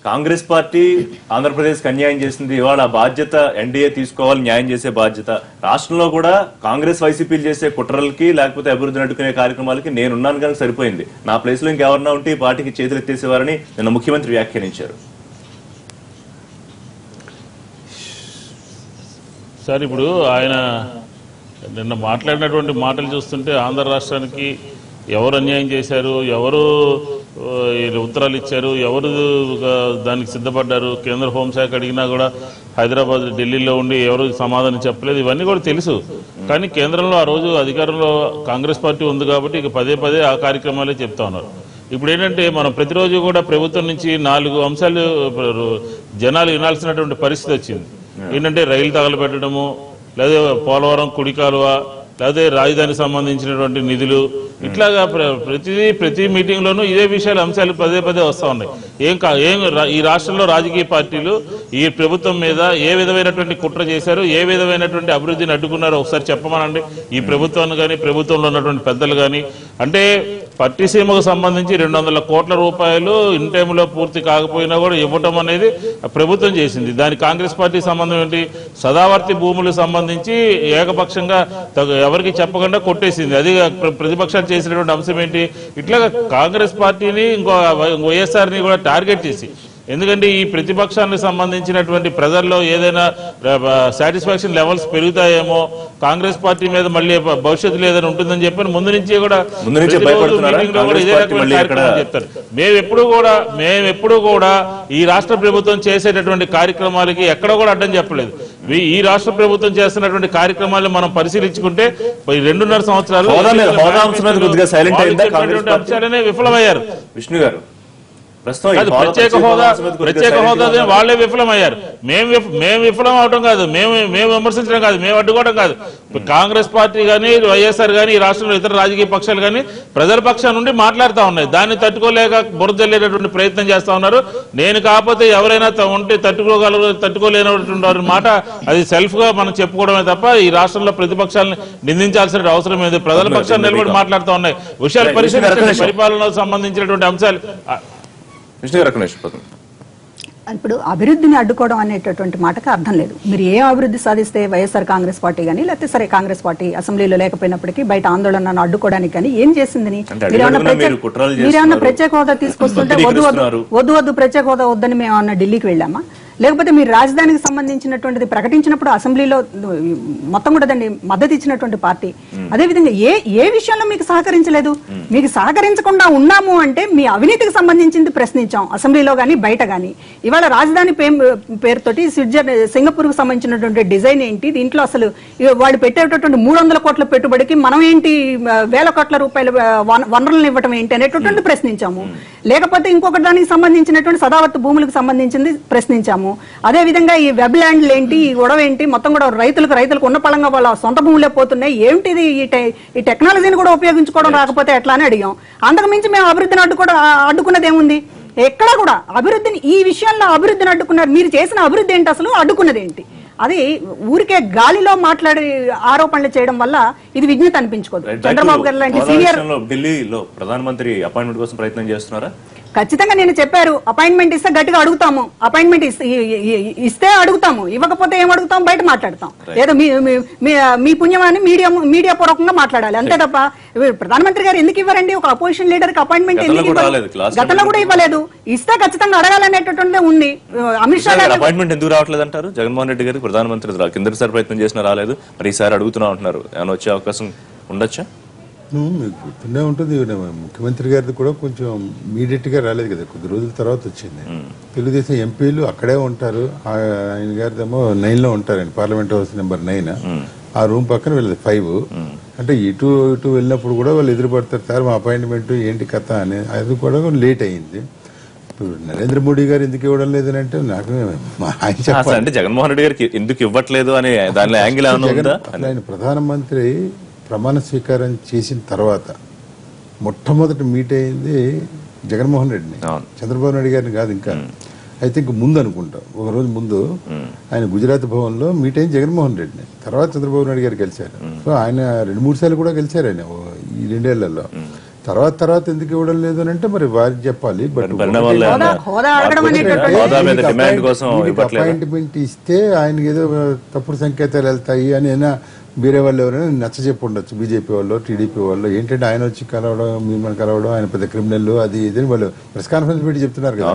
Congress party Andhra Pradesh కి అన్యాయం చేసింది, ఇవాళ బాధ్యత ఎన్డీఏ తీసుకోవాలి, న్యాయం చేసే బాధ్యత. రాష్ట్రంలో కూడా కాంగ్రెస్ వైసీపీలు చేసే కుట్రలకి లేకపోతే అభివృద్ధిని అడ్డుకునే కార్యక్రమాలకి నేనున్నాను కనుక సరిపోయింది, నా ప్లేస్ లో ఇంకెవరన్నా ఉంటే ఈ పార్టీకి చేతులు ఎత్తేసేవారని నిన్న ముఖ్యమంత్రి వ్యాఖ్యానించారు. సార్ ఇప్పుడు ఆయన నిన్న మాట్లాడినటువంటి మాటలు చూస్తుంటే ఆంధ్ర రాష్ట్రానికి ఎవరు అన్యాయం చేశారు, ఎవరు ఉత్తరాలు ఇచ్చారు, ఎవరు దానికి సిద్ధపడ్డారు, కేంద్ర హోంశాఖ అడిగినా కూడా హైదరాబాద్ ఢిల్లీలో ఉండి ఎవరు సమాధానం చెప్పలేదు, ఇవన్నీ కూడా తెలుసు. కానీ కేంద్రంలో ఆ రోజు అధికారంలో కాంగ్రెస్ పార్టీ ఉంది కాబట్టి ఇక పదే పదే ఆ కార్యక్రమాలే చెప్తా ఉన్నారు. ఇప్పుడు ఏంటంటే మనం ప్రతిరోజు కూడా ప్రభుత్వం నుంచి 4 అంశాలు జనాలు వినాల్సినటువంటి పరిస్థితి వచ్చింది. ఏంటంటే రైలు తగలబెట్టడము, లేదా పోలవరం కుడి కాలువ, లేదా రాజధానికి సంబంధించినటువంటి నిధులు, ఇట్లాగా ప్రతి మీటింగ్ లోనూ ఇదే విషయాలు అంశాలు పదే పదే వస్తూ ఉన్నాయి. ఈ రాష్ట్రంలో రాజకీయ పార్టీలు ఈ ప్రభుత్వం మీద ఏ విధమైనటువంటి కుట్ర చేశారు, ఏ విధమైనటువంటి అభివృద్ధిని అడ్డుకున్నారో ఒకసారి చెప్పమనండి. ఈ ప్రభుత్వాన్ని కానీ ప్రభుత్వంలో ఉన్నటువంటి పెద్దలు కానీ. అంటే పట్టిసీమకు సంబంధించి 200 కోట్ల రూపాయలు ఇన్ టైంలో పూర్తి కాకపోయినా కూడా ఇవ్వటం అనేది ప్రభుత్వం చేసింది. దానికి కాంగ్రెస్ పార్టీ సంబంధం ఏంటి? సదావర్తి భూములకు సంబంధించి ఏకపక్షంగా ఎవరికి చెప్పకుండా కొట్టేసింది. అది ప్రతిపక్షాలు చేసినటువంటి అంశం ఏంటి? ఇట్లా కాంగ్రెస్ పార్టీని ఇంకో వైఎస్ఆర్ని కూడా టార్గెట్ చేసి, ఎందుకంటే ఈ ప్రతిపక్షానికి సంబంధించినటువంటి ప్రజల్లో ఏదైనా సాటిస్ఫాక్షన్ లెవెల్స్ పెరుగుతాయేమో, కాంగ్రెస్ పార్టీ మీద మళ్ళీ భవిష్యత్తు లేదని ఉంటుందని చెప్పి ముందు నుంచి కూడా ఇదే రకమైన కార్యక్రమం చెప్తారు. మేమెప్పుడు కూడా ఈ రాష్ట్ర ప్రభుత్వం చేసేటటువంటి కార్యక్రమాలకి ఎక్కడ కూడా అడ్డం చెప్పలేదు. ఈ రాష్ట్ర ప్రభుత్వం చేస్తున్నటువంటి కార్యక్రమాలను మనం పరిశీలించుకుంటే 2.5 సంవత్సరాలు అంశాలనే విఫలమయ్యారు. విష్ణు గారు ప్రత్యేక హోదా వాళ్లే విఫలమయ్యారు. మేము విఫలం అవడం కాదు, మేము విమర్శించడం కాదు, మేము అడ్డుకోవడం కాదు. కాంగ్రెస్ పార్టీ కానీ వైఎస్ఆర్ కానీ ఈ రాష్ట్రంలో ఇతర రాజకీయ పక్షాలు కానీ ప్రజల పక్షం నుండి మాట్లాడుతూ ఉన్నాయి. దాన్ని తట్టుకోలేక బురదల్లేటటువంటి ప్రయత్నం చేస్తా ఉన్నారు. నేను కాకపోతే ఎవరైనా ఉంటే తట్టుకోలేనటువంటి మాట అది సెల్ఫ్ గా మనం చెప్పుకోవడమే తప్ప ఈ రాష్ట్రంలో ప్రతిపక్షాలను నిందించాల్సిన అవసరం లేదు. ప్రజల పక్షాన్ని నిలబడి మాట్లాడుతూ ఉన్నాయి. విషయాలు పరిశీలించండి, పరిపాలనకు సంబంధించినటువంటి అంశాలు. ఇప్పుడు అభివృద్ధిని అడ్డుకోవడం అనేటటువంటి మాటకు అర్థం లేదు. మీరు ఏ అభివృద్ధి సాధిస్తే వైఎస్ఆర్ కాంగ్రెస్ పార్టీ కానీ, లేకపోతే సరే కాంగ్రెస్ పార్టీ అసెంబ్లీలో లేకపోయినప్పటికీ బయట ఆందోళనను అడ్డుకోవడానికి కానీ ఏం చేసిందని? మీరేమన్నా ప్రత్యేక హోదా తీసుకొస్తుంటే వద్దు ప్రత్యేక హోదా వద్దని మేము ఏమన్నా ఢిల్లీకి వెళ్ళామా? లేకపోతే మీరు రాజధానికి సంబంధించినటువంటిది ప్రకటించినప్పుడు అసెంబ్లీలో మొత్తం కూడా దాన్ని మద్దతు ఇచ్చినటువంటి పార్టీ. అదేవిధంగా ఏ విషయంలో మీకు సహకరించలేదు? మీకు సహకరించకుండా ఉన్నాము అంటే మీ అవినీతికి సంబంధించింది ప్రశ్నించాం అసెంబ్లీలో కానీ బయట కానీ. ఇవాళ రాజధాని పేరుతోటి సింగపూర్ కు సంబంధించినటువంటి డిజైన్ ఏంటి? దీంట్లో అసలు వాళ్ళు పెట్టేటటువంటి 300 కోట్ల పెట్టుబడికి మనం ఏంటి 1000 కోట్ల రూపాయల వనరులను ఇవ్వటం ఏంటి అనేటటువంటి ప్రశ్నించాము. లేకపోతే ఇంకొక దానికి సంబంధించినటువంటి సదావర్తి భూములకు సంబంధించింది ప్రశ్నించాము. అదే విధంగా ఈ వెబ్ ల్యాండ్లు ఏంటి, ఈ గొడవ ఏంటి, మొత్తం కూడా రైతులకు ఉన్న పళంగా వాళ్ళ సొంత భూములే పోతున్నాయి, ఏమిటిది ఈ టెక్నాలజీని కూడా ఉపయోగించుకోవడం రాకపోతే ఎట్లా అని అడిగాం. అంతకు మించి మేము అభివృద్ధిని అడ్డుకున్నది ఏముంది? ఎక్కడా కూడా అభివృద్ధిని, ఈ విషయంలో అభివృద్ధిని అడ్డుకున్నారు. మీరు చేసిన అభివృద్ధి ఏంటి, అసలు అడ్డుకున్నది ఏంటి? అది ఊరికే గాలిలో మాట్లాడి ఆరోపణలు చేయడం వల్ల ఇది విజ్ఞత అనిపించుకోదు. చంద్రబాబు గారు లాంటి సీనియర్ ఢిల్లీలో ప్రధానమంత్రి అపాయింట్మెంట్ కోసం ప్రయత్నం చేస్తున్నారా? ఖచ్చితంగా నేను చెప్పారు, అపాయింట్మెంట్ ఇస్తే గట్టిగా అడుగుతాము, అపాయింట్మెంట్ ఇస్తే అడుగుతాము, ఇవ్వకపోతే ఏం అడుగుతాం, బయట మాట్లాడతాం. ఏదో మీ పుణ్యమాన్ని మీడియా పూర్వకంగా మాట్లాడాలి అంతే తప్ప ప్రధానమంత్రి గారు ఎందుకు ఇవ్వరండి? ఒక అపోజిషన్ లీడర్ కి అపాయింట్మెంట్ ఎందుకు ఇవ్వలేదు? గతంలో కూడా ఇవ్వలేదు. ఇస్తే ఖచ్చితంగా అడగాలనేటటువంటి ఉంది. అమిత్ షా గారు అపాయింట్మెంట్ ఎందుకు రావట్లేదు అంటారు? జగన్మోహన్ రెడ్డి గారికి ప్రధానమంత్రి కిందసారి ప్రయత్నం చేసినా రాలేదు, మరి ఈసారి అడుగుతున్నా ఉంటున్నారు. ఏమైనా వచ్చే అవకాశం ఉండొచ్చా? మీకు గుర్తుండే ఉంటుంది, ముఖ్యమంత్రి గారిది కూడా కొంచెం ఇమీడియట్ గా రాలేదు కదా, కొద్ది రోజుల తర్వాత వచ్చింది. తెలుగుదేశం ఎంపీలు అక్కడే ఉంటారు, ఆయన గారిదేమో 9 లో ఉంటారు, ఆయన పార్లమెంట్ హౌస్ నెంబర్ 9, ఆ రూమ్ పక్కన వీళ్ళది 5. అంటే ఇటు వెళ్ళినప్పుడు కూడా వాళ్ళు ఎదురుపడతారు, సార్ మా అపాయింట్మెంట్ ఏంటి కథ అని. అది కూడా లేట్ అయింది. ఇప్పుడు నరేంద్ర మోడీ గారు ఎందుకు ఇవ్వడం లేదని అంటే నాకు ఆయన చెప్పాలి, అంటే జగన్మోహన్ రెడ్డి గారికి ఎందుకు ఇవ్వట్లేదు అని దానిలో యాంగిల్ ఆయన ప్రధానమంత్రి ప్రమాణ స్వీకారం చేసిన తర్వాత మొట్టమొదటి మీట్ అయింది జగన్మోహన్ రెడ్డిని, చంద్రబాబు నాయుడు గారిని కాదు. ఇంకా అయితే ఇంక ముందు అనుకుంటా, ఒక రోజు ముందు ఆయన గుజరాత్ భవన్ లో మీట్ అయింది జగన్మోహన్ రెడ్డిని, తర్వాత చంద్రబాబు నాయుడు గారు గెలిచారు. సో ఆయన 2-3 సార్లు కూడా గెలిచారు ఆయన ఈ 2 ఏళ్లలో. తర్వాత ఎందుకు ఇవ్వడం లేదు అని అంటే మరి వారికి చెప్పాలి. బట్ అపాయింట్మెంట్ ఇస్తే ఆయనకి ఏదో తప్పుడు సంకేతాలు వెళ్తాయి అని అయినా వేరే వాళ్ళు ఎవరైనా నచ్చ చెప్పి ఉండొచ్చు, బీజేపీ వాళ్ళు, టీడీపీ వాళ్ళు. ఏంటంటే ఆయన వచ్చి కలవడం, మిమ్మల్ని కలవడం, ఆయన పెద్ద క్రిమినల్ అది ఇదని వాళ్ళు ప్రెస్ కాన్ఫరెన్స్ పెట్టి చెప్తున్నారు కదా.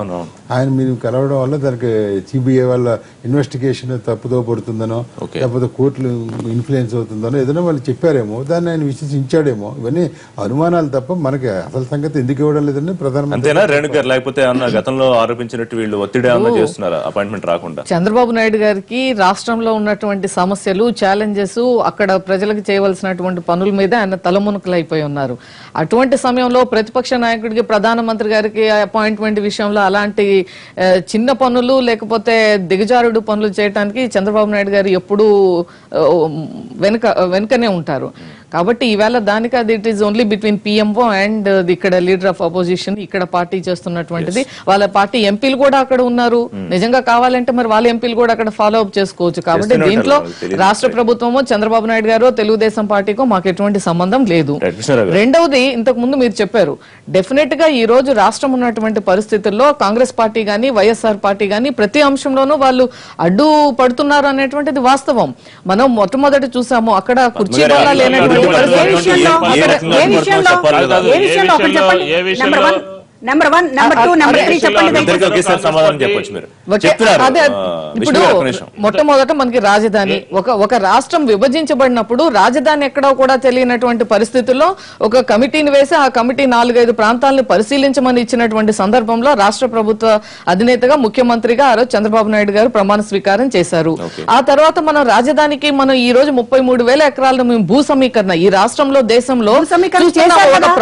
ఆయన మీరు కలవడం వల్ల దానికి సిబిఐ వాళ్ళ ఇన్వెస్టిగేషన్ తప్పుదో పడుతుందనో, లేకపోతే కోర్టులు ఇన్ఫ్లుయెన్స్ అవుతుందనో ఏదైనా వాళ్ళు చెప్పారేమో, దాన్ని ఆయన విశ్వసించాడేమో. ఇవన్నీ అనుమానాలు తప్ప మనకి అసలు సంగతి ఎందుకు ఇవ్వడం లేదని ప్రధానమంత్రి. లేకపోతే గతంలో ఆరోపించినట్టు వీళ్ళు ఒత్తిడి చేస్తున్నారా అపాయింట్మెంట్ రాకుండా? చంద్రబాబు నాయుడు గారికి రాష్ట్రంలో ఉన్నటువంటి సమస్యలు, ఛాలెంజెస్, అక్కడ ప్రజలకు చేయవలసినటువంటి పనుల మీద ఆయన తలమునకలు అయిపోయి ఉన్నారు. అటువంటి సమయంలో ప్రతిపక్ష నాయకుడికి, ప్రధానమంత్రి గారికి అపాయింట్మెంట్ విషయంలో అలాంటి చిన్న పనులు లేకపోతే దిగజారుడు పనులు చేయడానికి చంద్రబాబు నాయుడు గారు ఎప్పుడూ వెనుకనే ఉంటారు. కాబట్టి ఈవేళ దానికి అది it is only between PMO and ఇక్కడ లీడర్ ఆఫ్ అపోజిషన్, ఇక్కడ పార్టీ చేస్తున్నటువంటిది. వాళ్ళ పార్టీ ఎంపీలు కూడా అక్కడ ఉన్నారు. నిజంగా కావాలంటే మరి వాళ్ళ ఎంపీలు కూడా అక్కడ ఫాలో అప్ చేసుకోవచ్చు. కాబట్టి దీంట్లో రాష్ట్ర ప్రభుత్వమో చంద్రబాబు నాయుడు గారు తెలుగుదేశం పార్టీకో మాకు ఎటువంటి సంబంధం లేదు. రెండవది, ఇంతకు ముందు మీరు చెప్పారు, డెఫినెట్ గా ఈ రోజు రాష్ట్రం ఉన్నటువంటి పరిస్థితుల్లో కాంగ్రెస్ పార్టీ గాని, వైఎస్ఆర్ పార్టీ గాని ప్రతి అంశంలోనూ వాళ్ళు అడ్డు పడుతున్నారు అనేటువంటిది వాస్తవం. మనం మొట్టమొదటి చూసాము, అక్కడ కుర్చీ బల్ల లేనటువంటి నెంబర్ 1, నెంబర్ 2, నెంబర్ 3 చెప్పండి. ఇప్పుడు మొట్టమొదట మనకి రాజధాని, ఒక రాష్ట్రం విభజించబడినప్పుడు రాజధాని ఎక్కడో కూడా తెలియనటువంటి పరిస్థితుల్లో ఒక కమిటీని వేసి ఆ కమిటీ 4-5 ప్రాంతాలను పరిశీలించమని ఇచ్చినటువంటి సందర్భంలో రాష్ట్ర ప్రభుత్వ అధినేతగా, ముఖ్యమంత్రిగా ఆ రోజు చంద్రబాబు నాయుడు గారు ప్రమాణ స్వీకారం చేశారు. ఆ తర్వాత మనం రాజధానికి మనం ఈ రోజు 33,000 ఎకరాలను మేము భూ సమీకరణ ఈ రాష్ట్రంలో, దేశంలో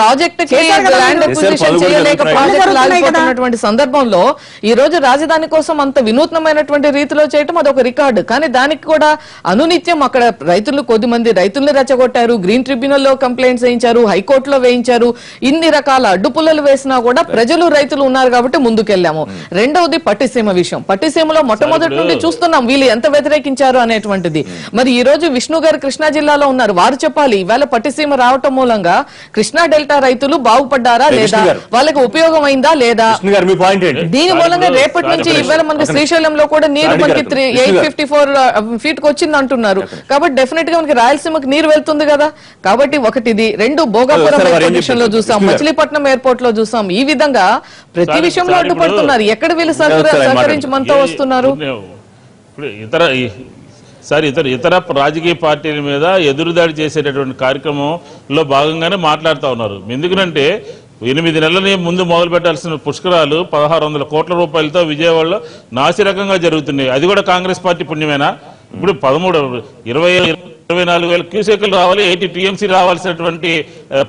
ప్రాజెక్ట్ చేయలేక ప్రాజెక్టులు ఆగిపోతున్నటువంటి సందర్భంలో ఈ రోజు రాజధాని కోసం అంత వినూత్నమైనటువంటి రీతిలో చేయటం అదొక రికార్డు. కానీ దానికి కూడా అనునిత్యం అక్కడ రైతులు, కొద్దిమంది రైతుల్ని రెచ్చగొట్టారు, గ్రీన్ ట్రిబ్యునల్ లో కంప్లైంట్స్ వేయించారు, హైకోర్టులో వేయించారు. ఇన్ని రకాల అడ్డుపుల్లలు వేసినా కూడా ప్రజలు, రైతులు ఉన్నారు కాబట్టి ముందుకెళ్లాము. రెండవది పట్టిసీమ విషయం. పట్టిసీమలో మొట్టమొదటి నుండి చూస్తున్నాం వీళ్ళు ఎంత వ్యతిరేకించారు అనేటువంటిది. మరి ఈ రోజు విష్ణు గారు కృష్ణా జిల్లాలో ఉన్నారు, వారు చెప్పాలి ఈవేళ పట్టిసీమ రావటం మూలంగా కృష్ణా డెల్టా రైతులు బాగుపడ్డారా లేదా, వాళ్ళకి ఉపయోగం అయిందా లేదా, దీని మూలంగా రేపటి నుంచి ఇవాళ మనకి శ్రీశైలంలో కూడా నీరు మనకి 854 ఫీట్ కి వచ్చింది అంటున్నారు. కాబట్టి డెఫినెట్ గా మనకి రాయలసీమకి నీరు వెళ్తుంది కదా. కాబట్టి ఒకటిది. రెండు, భోగాపురం ఎయిర్పోర్ట్ విషయంలో చూసాం, మచిలీపట్నం ఎయిర్పోర్ట్ లో చూసాం. ఈ విధంగా ప్రతి విషయంలో అడ్డుపడుతున్నారు. ఎక్కడ వీళ్ళు సహకరించమంతా వస్తున్నారు. ఇతర రాజకీయ పార్టీల మీద ఎదురుదాడి చేసేటటువంటి కార్యక్రమంలో భాగంగానే మాట్లాడుతూ ఉన్నారు. ఎందుకంటే 8 నెలల ముందు మొదలు పెట్టాల్సిన పుష్కరాలు 1,600 కోట్ల రూపాయలతో విజయవాడలో నాసిరకంగా జరుగుతున్నాయి. అది కూడా కాంగ్రెస్ పార్టీ పుణ్యమేనా? ఇప్పుడు 24,000 క్యూసెక్లు రావాలి, 80 టీఎంసీ రావాల్సినటువంటి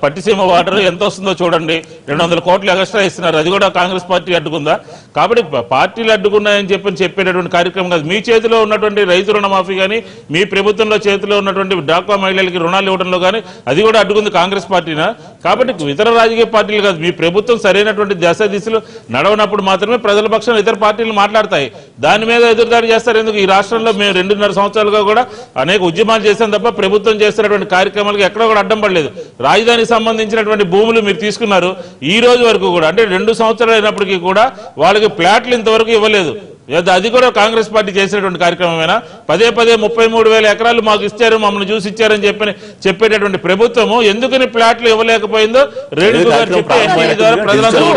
పట్టిసీమ వాటర్ ఎంత వస్తుందో చూడండి. 200 కోట్లు ఎక్స్ట్రా ఇస్తున్నారు. అది కూడా కాంగ్రెస్ పార్టీ అడ్డుకుందా? కాబట్టి పార్టీలు అడ్డుకున్నాయని చెప్పేటటువంటి కార్యక్రమం కాదు. మీ చేతిలో ఉన్నటువంటి రైతు రుణమాఫీ కానీ, మీ ప్రభుత్వంలో చేతిలో ఉన్నటువంటి డాక్వా మహిళలకి రుణాలు ఇవ్వడంలో కానీ అది కూడా అడ్డుకుంది కాంగ్రెస్ పార్టీనా? కాబట్టి ఇతర రాజకీయ పార్టీలు కాదు, మీ ప్రభుత్వం సరైనటువంటి దిశలు నడవనప్పుడు మాత్రమే ప్రజల పక్షాన ఇతర పార్టీలు మాట్లాడతాయి. దాని మీద ఎదురుదాడి చేస్తారు. ఎందుకు? ఈ రాష్ట్రంలో మేము 2.5 సంవత్సరాలుగా కూడా అనేక ఉద్యమాలు చేశాం తప్ప ప్రభుత్వం చేస్తున్నటువంటి కార్యక్రమాలకు ఎక్కడ కూడా అడ్డం పడలేదు. రాజధానికి సంబంధించినటువంటి భూములు మీరు తీసుకున్నారు. ఈ రోజు వరకు కూడా, అంటే 2 సంవత్సరాలు అయినప్పటికీ కూడా వాళ్ళకి ప్లాట్లు ఇంతవరకు ఇవ్వలేదు. అది కూడా కాంగ్రెస్ పార్టీ చేసినటువంటి కార్యక్రమమేనా? పదే 33,000 ఎకరాలు మాకు ఇచ్చారు, మమ్మల్ని చూసి ఇచ్చారని చెప్పేటటువంటి ప్రభుత్వము ఎందుకని ప్లాట్లు ఇవ్వలేకపోయిందో రేణుక గారు చెప్పే ద్వారా ప్రజలందరూ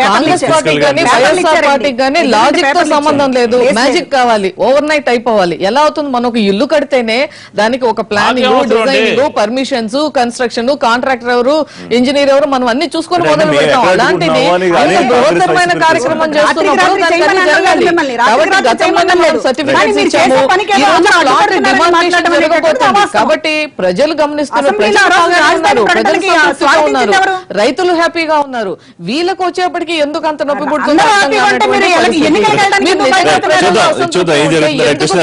కాంగ్రెస్ పార్టీ కానీ వైఎస్ఆర్ పార్టీ కానీ లాజిక్ తో సంబంధం లేదు. మ్యాజిక్ కావాలి, ఓవర్ నైట్ అయిపోవాలి. ఎలా అవుతుంది? మనం ఒక ఇల్లు కడితేనే దానికి ఒక planning, designing, permissions, construction, contractor ఎవరు, ఇంజనీర్ ఎవరు, మనం అన్ని చూసుకొని మొదలు పెడతాం. అలాంటిది బృహత్తరమైన కార్యక్రమం చేస్తున్నప్పుడు కాబట్టి ప్రజలు గమనిస్తున్నారు, రైతులు హ్యాపీగా ఉన్నారు. వీళ్ళకి వచ్చేప్పటికి ఎందుకు అంత నొప్పి పుడుతుంది?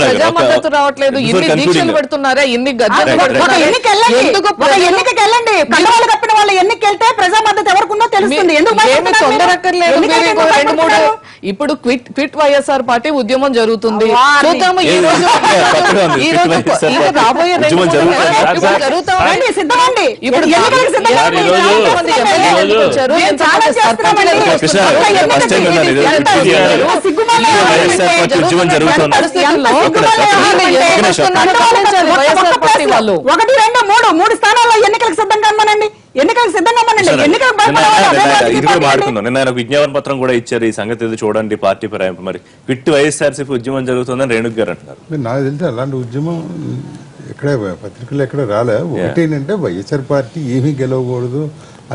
ప్రజా మద్దతు రావట్లేదు. ఇన్ని దీక్షలు పెడుతున్నారా, ఇన్ని గద్దెలు పెడుతున్నారా? ప్రజా మద్దతు ఎవరికుందో తెలుస్తుంది. ఎందుకు తొందరక్కర్లేదు? ఇప్పుడు క్విట్ వైఎస్ఆర్ పార్టీ ఉద్యమం జరుగుతుంది. చూద్దాము ఈ రోజు ఇంకా రాబోయే ఒకటి రెండు మూడు స్థానాల్లో ఎన్నికలకు సిద్ధంగా ఉన్నానండి. ఎన్నికలకు సిద్ధంగా మాట్లాడుకుందాం. నిన్న ఆయన విజ్ఞాపన పత్రం కూడా ఇచ్చారు. ఈ సంగతి ఏదో చూడండి పార్టీ ఫిరాయింపు. మరి క్విట్ వైఎస్ఆర్సీపీ ఉద్యమం జరుగుతుందని రేణుక్ గారు అంటున్నారు. నాకు తెలిసి అలాంటి ఉద్యమం ఎక్కడ పత్రికలు ఎక్కడ రాలే. ఒకటేంటంటే వైఎస్ఆర్ పార్టీ ఏమీ గెలవకూడదు,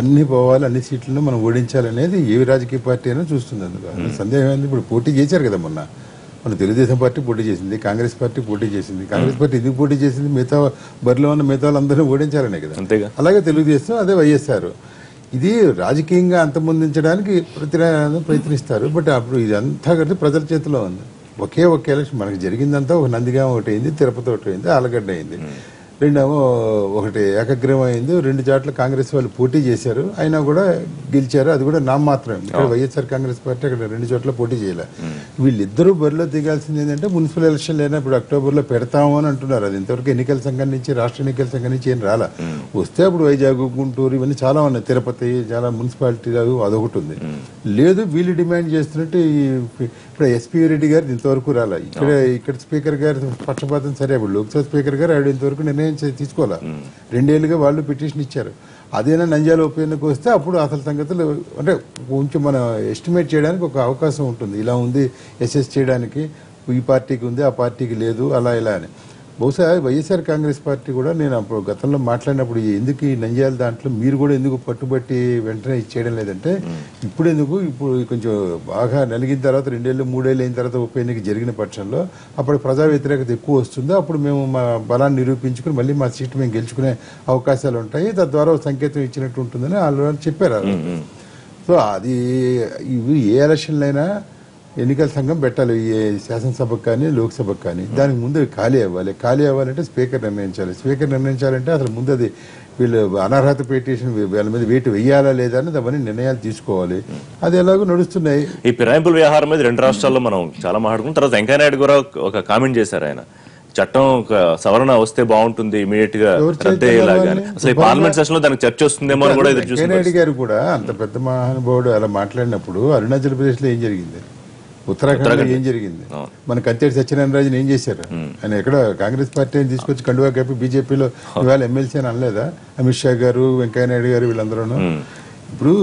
అన్ని పోవాలి, అన్ని సీట్లను మనం ఓడించాలనేది ఏ రాజకీయ పార్టీ అయినా చూస్తుంది. అందులో సందేహం ఏంది? ఇప్పుడు పోటీ చేశారు కదా మన తెలుగుదేశం పార్టీ పోటీ చేసింది, కాంగ్రెస్ పార్టీ పోటీ చేసింది. కాంగ్రెస్ పార్టీ ఎందుకు పోటీ చేసింది? మిగతా బరిలో ఉన్న మిగతా వాళ్ళందరూ ఓడించాలనే కదా. అంతేగా. అలాగే తెలుగుదేశం, అదే వైఎస్ఆర్. ఇది రాజకీయంగా అంతమొందించడానికి ప్రయత్నిస్తారు. బట్ అప్పుడు ఇదంతా కలిసి ప్రజల చేతిలో ఉంది. ఒకే ఎలక్షన్ మనకి జరిగిందంతా ఒక నందిగామ ఒకటి అయింది, తిరుపతి ఒకటి అయింది, ఆలగడ్డ అయింది. రెండేమో ఒకటి ఏకగ్రీవం అయింది. 2 చోట్ల కాంగ్రెస్ వాళ్ళు పోటీ చేశారు, అయినా కూడా గెలిచారు. అది కూడా నామాత్రమే. ఇక్కడ వైఎస్ఆర్ కాంగ్రెస్ పార్టీ అక్కడ 2 చోట్ల పోటీ చేయలే. వీళ్ళిద్దరూ బరిలో దిగాల్సింది ఏంటంటే మున్సిపల్ ఎలక్షన్ లేనా ఇప్పుడు అక్టోబర్లో పెడతాము అని అంటున్నారు. అది ఇంతవరకు ఎన్నికల సంఘం నుంచి, రాష్ట్ర ఎన్నికల సంఘం నుంచి ఏం రాలా. వస్తే అప్పుడు వైజాగ్, గుంటూరు ఇవన్నీ చాలా ఉన్నాయి, తిరుపతి చాలా మున్సిపాలిటీలు అదొకటి ఉంది. లేదు వీళ్ళు డిమాండ్ చేస్తున్నట్టు ఇప్పుడు ఎస్పీ రెడ్డి గారు ఇంతవరకు రాలా. ఇక్కడ స్పీకర్ గారు పక్షపాతం సరే. ఇప్పుడు లోక్సభ స్పీకర్ గారు ఆవిడ ఇంతవరకు నిర్ణయం తీసుకోవాలా. 2 ఏళ్లుగా వాళ్ళు పిటిషన్ ఇచ్చారు. అదేనా నంద్యాల ఉప ఎన్నిక వస్తే అప్పుడు అసలు సంగతులు అంటే కొంచెం మనం ఎస్టిమేట్ చేయడానికి ఒక అవకాశం ఉంటుంది. ఇలా ఉంది ఎస్ఎస్ చేయడానికి, ఈ పార్టీకి ఉంది, ఆ పార్టీకి లేదు, అలా ఇలా అని. బహుశా వైఎస్ఆర్ కాంగ్రెస్ పార్టీ కూడా నేను అప్పుడు గతంలో మాట్లాడినప్పుడు ఎందుకు ఈ నంద్యాల దాంట్లో మీరు కూడా ఎందుకు పట్టుబట్టి వెంటనే ఇచ్చేయడం లేదంటే ఇప్పుడు కొంచెం బాగా నలిగిన తర్వాత 2 ఏళ్ళు 3 ఏళ్ళు అయిన తర్వాత ఉప ఎన్నిక జరిగిన పక్షంలో అప్పుడు ప్రజా వ్యతిరేకత ఎక్కువ వస్తుందో అప్పుడు మేము మా బలాన్ని నిరూపించుకుని మళ్ళీ మా సీటు మేము గెలుచుకునే అవకాశాలు ఉంటాయి, తద్వారా సంకేతం ఇచ్చినట్టు ఉంటుందని వాళ్ళు చెప్పారు. సో అది ఇవి ఏ ఎలక్షన్లైనా ఎన్నికల సంఘం పెట్టాలి, ఏ శాసనసభకు కానీ లోక్సభకు కానీ. దానికి ముందు ఖాళీ అవ్వాలి. ఖాళీ అవ్వాలంటే స్పీకర్ నిర్ణయించాలి. స్పీకర్ నిర్ణయించాలంటే అసలు ముందు అది వీళ్ళు అనర్హత పిటిషన్ వీళ్ళ మీద వేటు వెయ్యాలా లేదా అని అవన్నీ నిర్ణయాలు తీసుకోవాలి. అది ఎలాగో నడుస్తున్నాయి. ఈ ఫిరాయింపుల వ్యవహారం మీద 2 రాష్ట్రాల్లో మనం చాలా మాట్లాడుకున్న తర్వాత వెంకయ్యనాయుడు కూడా ఒక కామెంట్ చేశారు. ఆయన చట్టం సవరణ వస్తే బాగుంటుంది, ఇమీడియట్ గా రద్దయ్యేలాగా. అసలు పార్లమెంట్ సెషన్ లో దానికి చర్చ వస్తుందేమో అని కూడా ఎదురు వెంకయ్యనాయుడు గారు కూడా అంత పెద్ద మహానుభావుడు అలా మాట్లాడినప్పుడు అరుణాచల్ ప్రదేశ్ లో ఏం జరిగింది, ఉత్తరాఖండ్ ఏం జరిగింది, మన కంతేటి సత్యనారాయణ ఏం చేశారు? ఆయన ఎక్కడ కాంగ్రెస్ పార్టీని తీసుకొచ్చి కండువా కప్పి బీజేపీలో ఇవాళ ఎమ్మెల్సీ అని అనలేదా? అమిత్ షా గారు, వెంకయ్యనాయుడు గారు వీళ్ళందరూ. ఇప్పుడు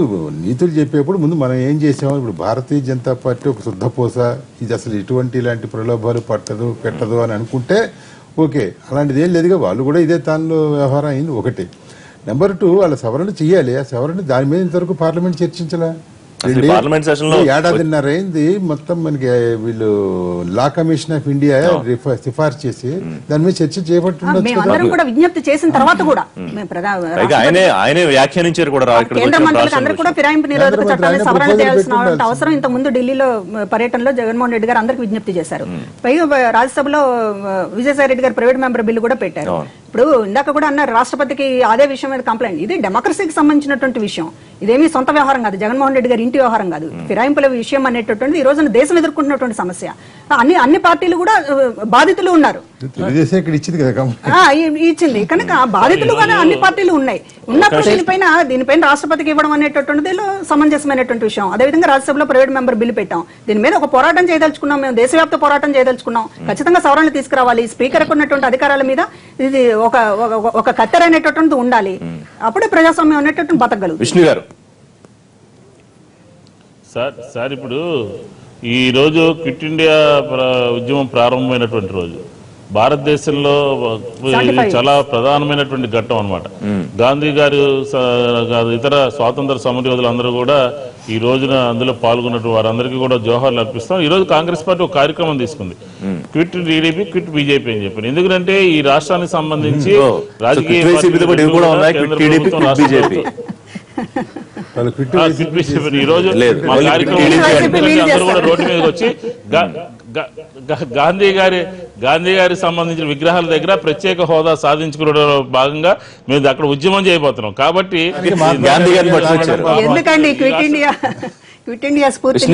నీతులు చెప్పేప్పుడు ముందు మనం ఏం చేసాము? ఇప్పుడు భారతీయ జనతా పార్టీ ఒక శుద్ధపూస, ఇది అసలు ఇలాంటి ప్రలోభాలు పెట్టదు అని అనుకుంటే ఓకే. అలాంటిది ఏం లేదుగా. వాళ్ళు కూడా ఇదే తానులో వ్యవహారం అయింది. ఒకటి. నెంబర్ 2 వాళ్ళ సవరణ చెయ్యాలి. ఆ సవరణ దాని మీద ఇంతవరకు పార్లమెంట్ చర్చించలే. పార్లమెంట్ సెషన్ లో ఏడాదిన్నర అయింది మొత్తం. మనకి వీళ్ళు లా కమిషన్ ఆఫ్ ఇండియా సిఫార్సు చేసి దాని మీద చర్చ చేపట్టిండొచ్చు. కూడా విజ్ఞప్తి చేసిన తర్వాత కూడా ఆయనే వ్యాఖ్యానించారు కూడా. కేంద్ర మంత్రులందరూ కూడా ఫిరాయింపు నిరోధక చట్టాన్ని సవరణ చేయాల్సిన అవసరం ఇంత ముందు ఢిల్లీలో పర్యటనలో జగన్మోహన్ రెడ్డి గారు అందరికి విజ్ఞప్తి చేశారు. పైగా రాజ్యసభలో విజయసాయి రెడ్డి గారు ప్రైవేట్ మెంబర్ బిల్లు కూడా పెట్టారు. ఇప్పుడు ఇందాక కూడా అన్నారు రాష్ట్రపతికి అదే విషయం మీద కంప్లైంట్. ఇది డెమోక్రసీకి సంబంధించినటువంటి విషయం. ఇదేమీ సొంత వ్యవహారం కాదు, జగన్మోహన్ రెడ్డి గారి ఇంటి వ్యవహారం కాదు. ఫిరాయింపుల విషయం అనేటటువంటి ఈ రోజున దేశం ఎదుర్కొంటున్నటువంటి సమస్య. అన్ని పార్టీలు కూడా బాధితులు ఉన్నారు. ఇచ్చింది కనుక బాధితులు కూడా అన్ని పార్టీలు ఉన్నాయి. ఉన్నప్పుడు దీనిపైన రాష్ట్రపతికి ఇవ్వడం అనేటటువంటిది సమంజసమైనటువంటి విషయం. అదేవిధంగా రాజ్యసభలో ప్రైవేట్ మెంబర్ బిల్లు పెట్టాం. దీని మీద ఒక పోరాటం చేయదలుచుకున్నాం. మేము దేశవ్యాప్త పోరాటం చేయదలుచుకున్నాం. ఖచ్చితంగా సవరణలు తీసుకురావాలి. స్పీకర్కు ఉన్నటువంటి అధికారాల మీద ఇది ఒక కత్తెర అనేటటువంటిది ఉండాలి. అప్పుడే ప్రజాస్వామ్యం అనేటటువంటి బతకగలదు. విష్ణు గారు సార్ ఇప్పుడు ఈ రోజు క్విట్ ఇండియా ఉద్యమం ప్రారంభమైనటువంటి రోజు భారతదేశంలో చాలా ప్రధానమైనటువంటి ఘట్టం అన్నమాట. గాంధీ గారు ఇతర స్వాతంత్ర సమరయోధులందరూ కూడా ఈ రోజున అందులో పాల్గొన్నట్టు వారందరికీ కూడా జోహార్లు అర్పిస్తాం. ఈ రోజు కాంగ్రెస్ పార్టీ ఒక కార్యక్రమం తీసుకుంది, క్విట్ టీడీపీ క్విట్ బీజేపీ అని చెప్పి. ఎందుకంటే ఈ రాష్ట్రానికి సంబంధించి రాజకీయ ఈ రోజు అందరూ కూడా రోడ్డు మీదకి వచ్చి గాంధీ గారికి సంబంధించిన విగ్రహాల దగ్గర ప్రత్యేక హోదా సాధించుకోవడంలో భాగంగా మేము అక్కడ ఉద్యమం చేయబోతున్నాం. కాబట్టి ఎందుకండి క్విట్ ఇండియా స్ఫూర్తి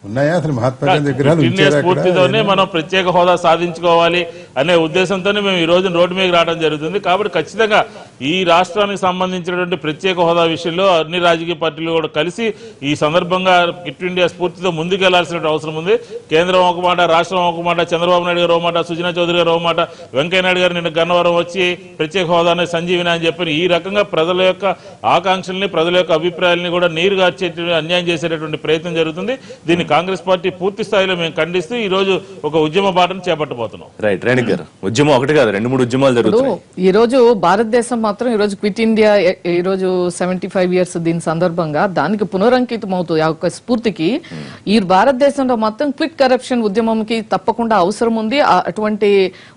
ఉన్నాయా అసలు మహాత్మా గాంధీ విగ్రహాలు ఇండియా ఉంచారా అక్కడ? స్ఫూర్తితోనే మనం ప్రత్యేక హోదా సాధించుకోవాలి అనే ఉద్దేశంతోనే మేము ఈ రోజు రోడ్డు మీద రావడం జరుగుతుంది. కాబట్టి ఖచ్చితంగా ఈ రాష్ట్రానికి సంబంధించినటువంటి ప్రత్యేక హోదా విషయంలో అన్ని రాజకీయ పార్టీలు కూడా కలిసి ఈ సందర్భంగా క్విట్ ఇండియా స్ఫూర్తితో ముందుకెళ్లాల్సిన అవసరం ఉంది. కేంద్రం ఒక మాట, రాష్ట్రం ఒక మాట, చంద్రబాబు నాయుడు గారు ఒక మాట, సుజనా చౌదరి గారు ఒక మాట, వెంకయ్య నాయుడు గారు నిన్న గన్నవరం వచ్చి ప్రత్యేక హోదానే సంజీవిని అని చెప్పి ఈ రకంగా ప్రజల యొక్క ఆకాంక్షల్ని, ప్రజల యొక్క అభిప్రాయాలని కూడా నీరు గార్చే అన్యాయం చేసేటటువంటి ప్రయత్నం జరుగుతుంది. దీన్ని కాంగ్రెస్ పార్టీ పూర్తి స్థాయిలో మేము ఖండిస్తూ ఈ రోజు ఒక ఉద్యమ బాటను చేపట్టబోతున్నాం. రైట్ రేణు గారు, ఉద్యమం ఒకటి కాదు 2-3 ఉద్యమాలు జరుగుతున్నాయి. ఈ రోజు భారతదేశం మాత్రం ఈ రోజు క్విట్ ఇండియా ఈ రోజు 75 years దీని సందర్భంగా దానికి పునరంకితం అవుతుంది. ఆ యొక్క స్ఫూర్తికి ఈ భారతదేశంలో మొత్తం క్విట్ కరప్షన్ ఉద్యమంకి తప్పకుండా అవసరం ఉంది. అటువంటి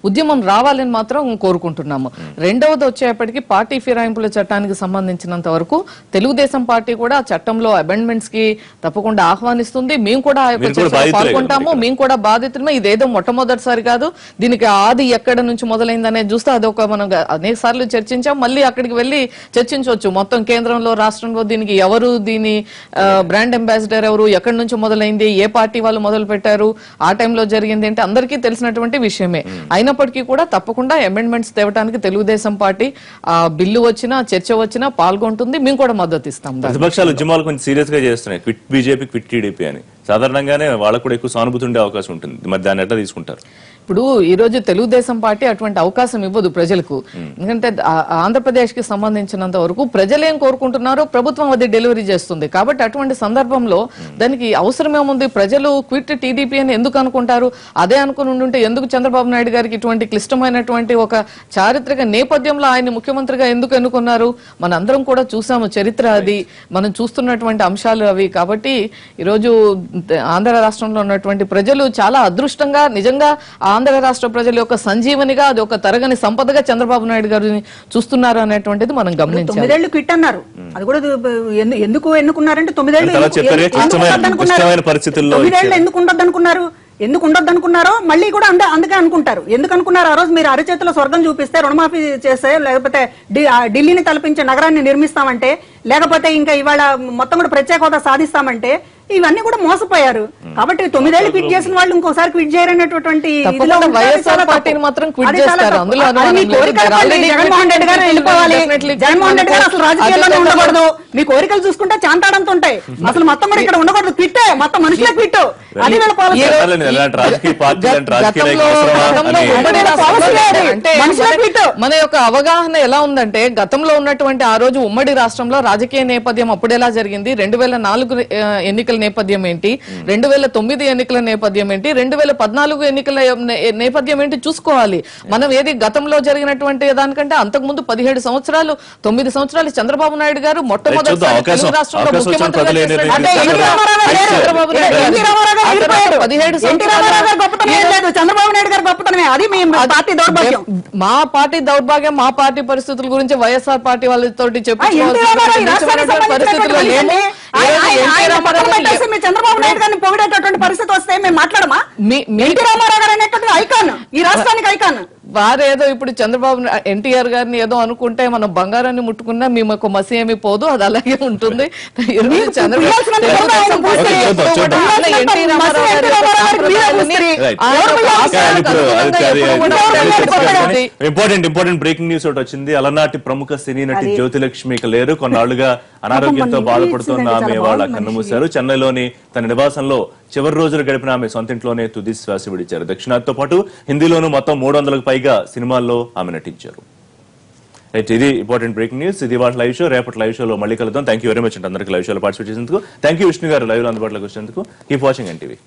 ఉద్యమం రావాలని మాత్రం కోరుకుంటున్నాము. రెండవది వచ్చేప్పటికి పార్టీ ఫిరాయింపుల చట్టానికి సంబంధించినంత వరకు తెలుగుదేశం పార్టీ కూడా చట్టంలో అమెండ్మెంట్స్ కి తప్పకుండా ఆహ్వానిస్తుంది. మేము కూడా పాల్గొంటాము, మేము కూడా బాధితులమే. ఇదేదో మొట్టమొదటిసారి కాదు, దీనికి ఆది ఎక్కడ నుంచి మొదలైందనే చూస్తే అదొక మనం అనేక సార్లు చర్చించాం. మళ్ళీ అక్కడికి వెళ్ళి చర్చించవచ్చు. మొత్తం కేంద్రంలో, రాష్ట్రంలో దీనికి ఎవరు దీని బ్రాండ్ అంబాసిడర్ ఎవరు, ఎక్కడి నుంచి మొదలైంది, ఏ పార్టీ వాళ్ళు మొదలు పెట్టారు, ఆ టైంలో జరిగింది అంటే అందరికీ తెలిసినటువంటి విషయమే. అయినప్పటికీ కూడా తప్పకుండా అమెండ్మెంట్స్ తేవడానికి తెలుగుదేశం పార్టీ బిల్లు వచ్చినా, చర్చ వచ్చినా పాల్గొంటుంది. మేము కూడా మద్దతు ఇస్తాం. ప్రతిపక్షాలు ఉద్యమాలు కొంచెం సీరియస్ గా చేస్తున్నాయి, క్విట్ బీజేపీ, క్విట్ టీడీపీ అని. సాధారణంగానే వాళ్ళకు కూడా ఎక్కువ సానుభూతి ఉండే అవకాశం ఉంటుంది. మరి దాన్ని ఎట్లా తీసుకుంటారు? ఇప్పుడు ఈ రోజు తెలుగుదేశం పార్టీ అటువంటి అవకాశం ఇవ్వదు ప్రజలకు. ఎందుకంటే ఆంధ్రప్రదేశ్ కి సంబంధించినంత వరకు ప్రజలు ఏం కోరుకుంటున్నారో ప్రభుత్వం అది డెలివరీ చేస్తుంది. కాబట్టి అటువంటి సందర్భంలో దానికి అవసరం ఏముంది? ప్రజలు క్విట్ టీడీపీ అని ఎందుకు అనుకుంటారు? అదే అనుకుని ఉంటే ఎందుకు చంద్రబాబు నాయుడు గారికి ఇటువంటి క్లిష్టమైనటువంటి ఒక చారిత్రక నేపథ్యంలో ఆయన ముఖ్యమంత్రిగా ఎందుకు ఎన్నుకున్నారు? మనందరం కూడా చూసాము, చరిత్ర అది, మనం చూస్తున్నటువంటి అంశాలు అవి. కాబట్టి ఈరోజు ఆంధ్ర రాష్ట్రంలో ఉన్నటువంటి ప్రజలు చాలా అదృష్టంగా, నిజంగా ఆంధ్ర రాష్ట్ర ప్రజల యొక్క సంజీవనిగా, అది ఒక తరగని సంపదగా చంద్రబాబు నాయుడు గారిని చూస్తున్నారు అనేటువంటిది మనం గమనించాలి. 9 ఏళ్లు క్విట్ అన్నారు. అది కూడా ఎందుకు ఎన్నుకున్నారంటే 9 ఏళ్లు ఎందుకు ఉండొద్దు అనుకున్నారు? ఎందుకు ఉండొద్దు అనుకున్నారో మళ్ళీ కూడా అందుకే అనుకుంటారు. ఎందుకు అనుకున్నారు? ఆ రోజు మీరు అరచేతిలో స్వర్గం చూపిస్తే, రుణమాఫీ చేస్తే, లేకపోతే ఢిల్లీని తలపించే నగరాన్ని నిర్మిస్తామంటే, లేకపోతే ఇంకా ఇవాళ మొత్తం కూడా ప్రత్యేక హోదా సాధిస్తామంటే, ఇవన్నీ కూడా మోసపోయారు. కాబట్టి 9 ఏళ్లు క్విట్ చేసిన వాళ్ళు ఇంకోసారి క్విట్ చేయరనేటువంటి వైఎస్ఆర్ పార్టీని మాత్రం క్విట్ చేస్తారు. అందులో జగన్మోహన్ రెడ్డి గారు వెళ్ళిపోవాలి, జగన్మోహన్ రెడ్డి గారు అసలు రాజకీయాల్లోనే ఉండకూడదు, మీ కోరికలు చూసుకుంటే చాంతాడంతో ఉంటాయి, అసలు మొత్తం కూడా ఇక్కడ ఉండకూడదు, క్విట్టే, మొత్తం మనుషులే క్విట్. అది వీళ్ళ పాలసీ. మన యొక్క అవగాహన ఎలా ఉందంటే, గతంలో ఉన్నటువంటి ఆ రోజు ఉమ్మడి రాష్ట్రంలో రాజకీయ నేపథ్యం అప్పుడు ఎలా జరిగింది, 2004 ఎన్నికల నేపథ్యం ఏంటి, 2009 ఎన్నికల నేపథ్యం ఏంటి, 2014 ఎన్నికల నేపథ్యం ఏంటి చూసుకోవాలి. మనం ఏది గతంలో జరిగినటువంటి దానికంటే అంతకుముందు 17 సంవత్సరాలు 9 సంవత్సరాలు చంద్రబాబు నాయుడు గారు మొట్టమొదటిసారి తెలుగు రాష్ట్రంలో ముఖ్యమంత్రిగా చంద్రబాబు నాయుడు గారు గొప్పతనమే. అది పార్టీ దౌర్భాగ్యం, మా పార్టీ దౌర్భాగ్యం. మా పార్టీ పరిస్థితుల గురించి వైఎస్ఆర్ పార్టీ వాళ్ళతో చెప్పుకోవాల్సిన పరిస్థితుల్లో లేము. చంద్రబాబు నాయుడు గారిని పొగిడేటటువంటి పరిస్థితి వస్తే మేము మాట్లాడమా? ఎన్టీ రామారావు గారు అనేటువంటి ఐకాన్, ఈ రాష్ట్రానికి ఐకాన్. వారేదో ఇప్పుడు చంద్రబాబు ఎన్టీఆర్ గారిని ఏదో అనుకుంటే మనం బంగారాన్ని ముట్టుకున్నా మేము ఒక మసి ఏమి పోదు, అది అలాగే ఉంటుంది. ఇంపార్టెంట్ బ్రేకింగ్ న్యూస్ ఒకటి వచ్చింది. అలనాటి ప్రముఖ సినీ నటి జ్యోతిలక్ష్మి ఇక లేరు. కొన్నాళ్లుగా అనారోగ్యంతో బాధపడుతున్న ఆమె వాళ్ళ కన్నుమూశారు. చెన్నైలోని తన నివాసంలో చివరి రోజులు గడిపిన ఆమె సొంతింట్లోనే తుది శ్వాస విడిచారు. దక్షిణాదితో పాటు హిందీలోనూ మొత్తం 300కు పైగా సినిమాల్లో ఆమె నటించారు. రైట్, ఇది ఇంపార్టెంట్ బ్రేకింగ్ న్యూస్. ఇది వాళ్ళ లైవ్ షో. రేపటి లైవ్ షోలో మళ్ళీ కలుద్దాం. థ్యాంక్ యూ వెరీ మచ్ అండి అందరికీ లైవ్ షోలో పార్టిసిపేట్ చేసేందుకు. థ్యాంక్ యూ విష్ణు గారు లైవ్ లో అందుబాటులోకి వచ్చినందుకు. Keep watching NTV.